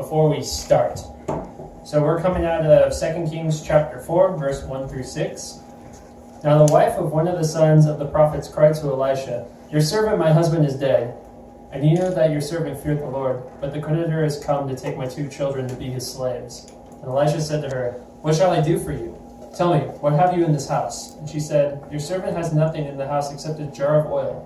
before we start. So we're coming out of 2 Kings chapter 4, verse 1 through 6. Now the wife of one of the sons of the prophets cried to Elisha, "Your servant, my husband, is dead. And you know that your servant feared the Lord, but the creditor has come to take my 2 children to be his slaves." And Elisha said to her, "What shall I do for you? Tell me, what have you in this house?" And she said, "Your servant has nothing in the house except a jar of oil."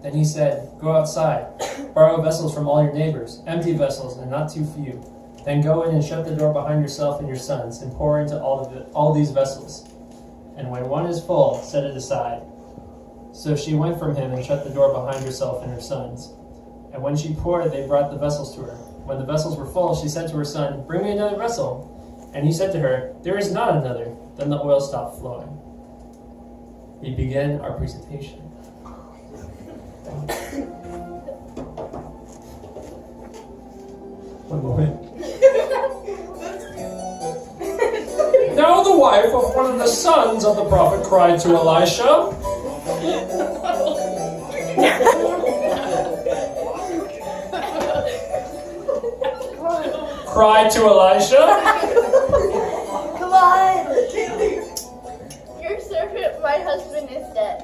Then he said, "Go outside, borrow vessels from all your neighbors, empty vessels and not too few. Then go in and shut the door behind yourself and your sons, and pour into all these vessels. And when one is full, set it aside." So she went from him and shut the door behind herself and her sons. And when she poured, they brought the vessels to her. When the vessels were full, she said to her son, "Bring me another vessel." And he said to her, "There is not another." Then the oil stopped flowing. We begin our presentation. One moment. Now the wife of one of the sons of the prophet cried to Elisha. Cried to Elisha. Come on. Your servant, my husband, is dead.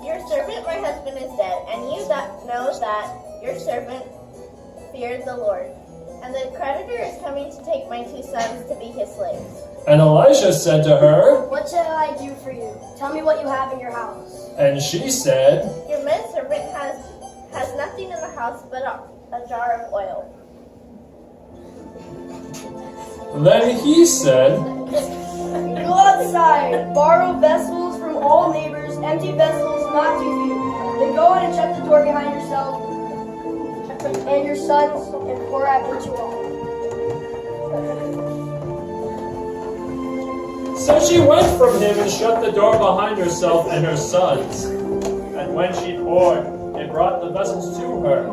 Your servant, my husband, is dead, and you know that your servant feared the Lord. And the creditor is coming to take my 2 sons to be his slaves. And Elisha said to her, What shall I do for you? Tell me what you have in your house. and she said, Your manservant has nothing in the house but a jar of oil. Then he said, Go outside, borrow vessels from all neighbors, empty vessels, not too few. Then go in and shut the door behind yourself and your sons, and pour out into all. So she went from him and shut the door behind herself and her sons. And when she poured, they brought the vessels to her.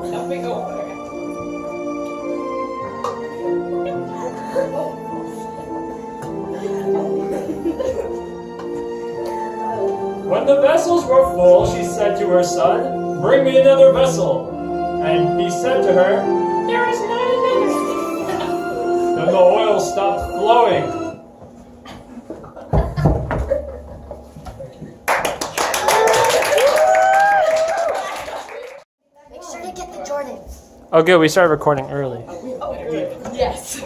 When the vessels were full, she said to her son, "Bring me another vessel." And he said to her, "There is not another." Then the oil stopped flowing. Make sure to get the Jordan. Oh, good. We started recording early. Yes.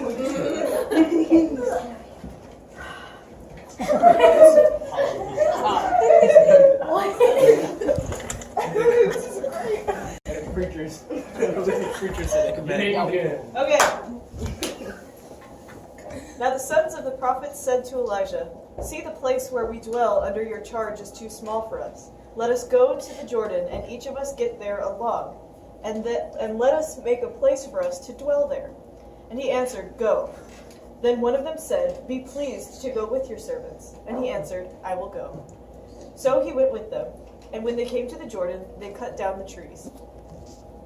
Preachers said they could make it good. Okay. Now the sons of the prophets said to Elijah, "See, the place where we dwell under your charge is too small for us. Let us go to the Jordan, and each of us get there a log, and let us make a place for us to dwell there." And he answered, "Go." Then one of them said, "Be pleased to go with your servants." And he answered, "I will go." So he went with them, and when they came to the Jordan, they cut down the trees.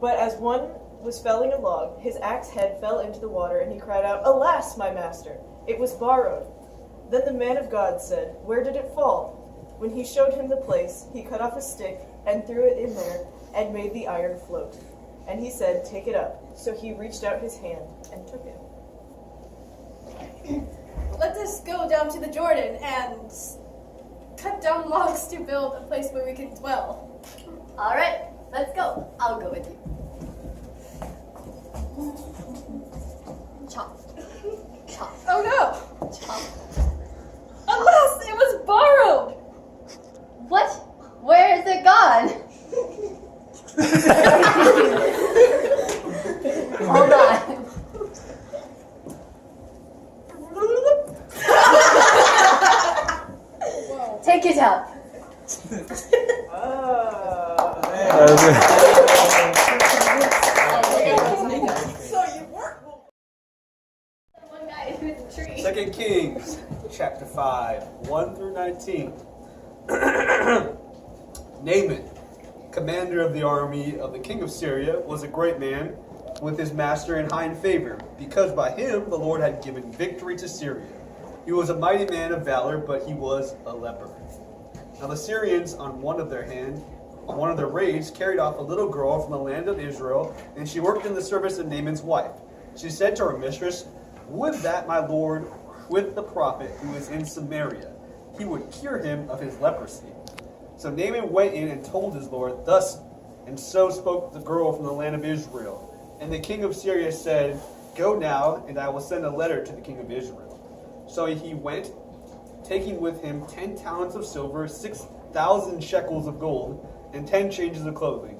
But as one was felling a log, his axe head fell into the water, and he cried out, "Alas, my master, it was borrowed." Then the man of God said, "Where did it fall?" When he showed him the place, he cut off a stick and threw it in there and made the iron float. And he said, "Take it up." So he reached out his hand and took it. Let us go down to the Jordan and cut down logs to build a place where we can dwell. All right, let's go. I'll go with you. Chop. Chop. Oh no! Chop. Alas, it was borrowed! What? Where is it gone? Hold on. Take it out. One guy with a tree. 2 Kings, chapter 5, 1 through 19. Naaman, commander of the army of the king of Syria, was a great man with his master in high favor, because by him the Lord had given victory to Syria. He was a mighty man of valor, but he was a leper. Now the Syrians, on one of their raids, carried off a little girl from the land of Israel, and she worked in the service of Naaman's wife. She said to her mistress, "Would that my lord with the prophet who is in Samaria, he would cure him of his leprosy." So Naaman went in and told his lord, "Thus and so spoke the girl from the land of Israel." And the king of Syria said, "Go now, and I will send a letter to the king of Israel." So he went, taking with him 10 talents of silver, 6,000 shekels of gold, and 10 changes of clothing.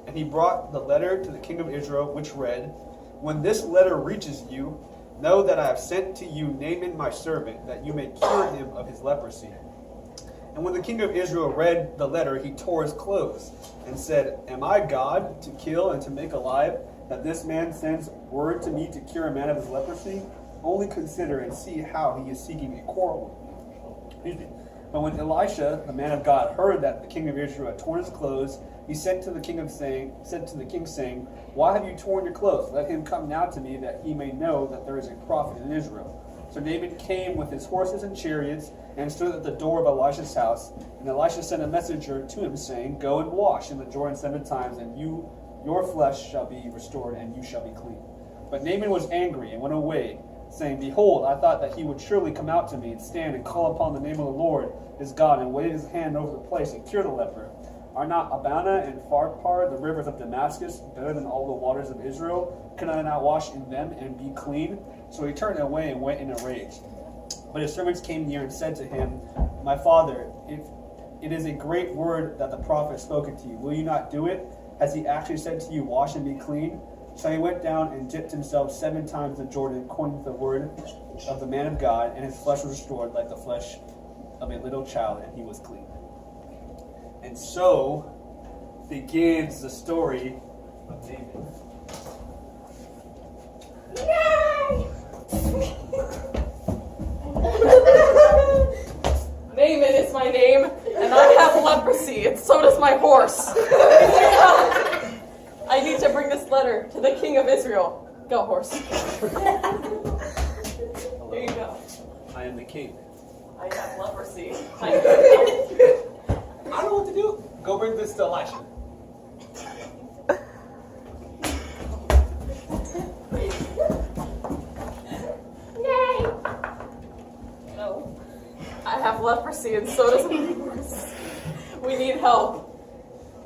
And he brought the letter to the king of Israel, which read, "When this letter reaches you, know that I have sent to you Naaman my servant, that you may cure him of his leprosy." And when the king of Israel read the letter, he tore his clothes and said, "Am I God to kill and to make alive, that this man sends word to me to cure a man of his leprosy? Only consider and see how he is seeking a quarrel with me." Excuse me. But when Elisha, the man of God, heard that the king of Israel had torn his clothes, he said to the king, saying, "Why have you torn your clothes? Let him come now to me, that he may know that there is a prophet in Israel." So Naaman came with his horses and chariots and stood at the door of Elisha's house. And Elisha sent a messenger to him, saying, "Go and wash in the Jordan 7 times, and your flesh shall be restored, and you shall be clean." But Naaman was angry and went away, saying, "Behold, I thought that he would surely come out to me and stand and call upon the name of the Lord his God, and wave his hand over the place and cure the leper. Are not Abana and Pharpar, the rivers of Damascus, better than all the waters of Israel? Can I not wash in them and be clean?" So he turned away and went in a rage. But his servants came near and said to him, "My father, if it is a great word that the prophet has spoken to you, will you not do it? Has he actually said to you, 'Wash and be clean'?" So he went down and dipped himself 7 times in Jordan, according to the word of the man of God, and his flesh was restored like the flesh of a little child, and he was clean. And so begins the story of David. Naaman is my name, and I have leprosy, and so does my horse. I need to bring this letter to the king of Israel. Go, horse. There you go. I am the king. I have leprosy. I don't know what to do. Go bring this to Elisha. No. I have leprosy, and so does my horse. We need help.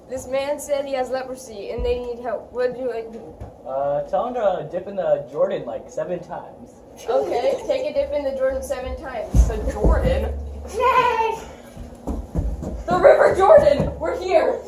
This man said he has leprosy and they need help. What do I do? Tell him to dip in the Jordan like 7 times. Okay, take a dip in the Jordan 7 times. The Jordan? The River Jordan! We're here!